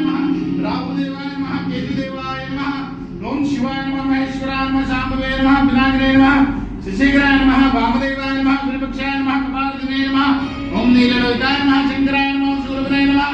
नमः राहुदेवाय नमः केतुदेवाय नमः ओम शिवाय नमः महेश्वराय नमः शांभवे नमः विनायकाय नमः शशिधराय नमः वामदेवाय नमः विरूपाक्षाय नमः कपालदिने नमः ओम नीललोहिताय नमः शंकराय नमः शूलभने नमः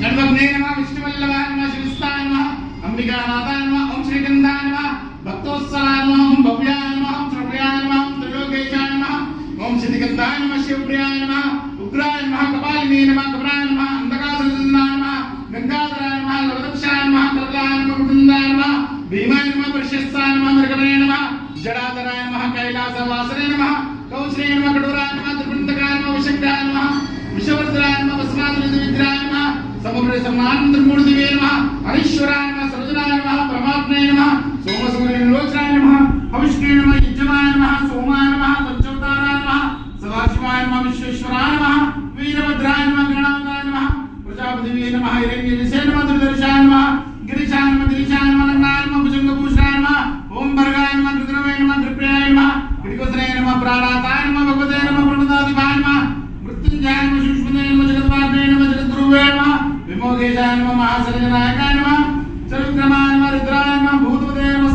गणपतये नमः विष्णुवल्लभाय नमः शिवस्ताय नमः अंबिकानाथाय नमः ओम श्रीगंधाय नमः भक्तोत्सलाय नमः ओम भव्याय नमः ओम श्रवणाय नमः ओम त्रिलोकेशाय नमः ओम सिद्धिगंधाय नमः शिवप्रियाय नमः उग्राय नमः कपालिने नमः कपराय नमः अंधकासुरजनाय नमः गंगाधराय नमः लवदक्षाय नमः करलाय नमः मुकुंदाय नमः भीमाय नमः प्रशस्ताय नमः मृगवने नमः जडाधराय नमः कैलासवासने नमः कौशले नमः कठोराय नमः त्रिपुंडकाय नमः विशक्ताय नमः विश्ववर्धनाय नमः वसुमातृविग्रहाय नमः समग्र समानंदमूर्तिवे नमः अनीश्वराय नमः सर्वजनाय नमः परमात्मने नमः सोमसूर्यलोचनाय नमः हविष्णे नमः यज्ञमाय नमः सोमाय नमः पंचोताराय नमः सदाशिवाय नमः विश्वेश्वराय नमः वीरभद्राय नमः गणानाय नमः प्रजापतिवे नमः हिरण्यविषे नमः दुर्दर्शाय नमः गिरिशाय नमः दिरिशाय नमः नन्नाय नमः भुजंगभूषणाय नमः ओम भर्गाय नमः रुद्रवे नमः कृप्याय नमः गिरिकोसनाय नमः प्राणाताय नमः भगवते नमः प्रमदादिभाय नमः मृत्युंजयाय नमः सुष्मने नमः जगद्वारे नमः जगद्गुरुवे नमः विमोदेशाय नमः महासर्जनायकाय नमः चरुक्रमाय नमः रुद्राय नमः भूतपते नमः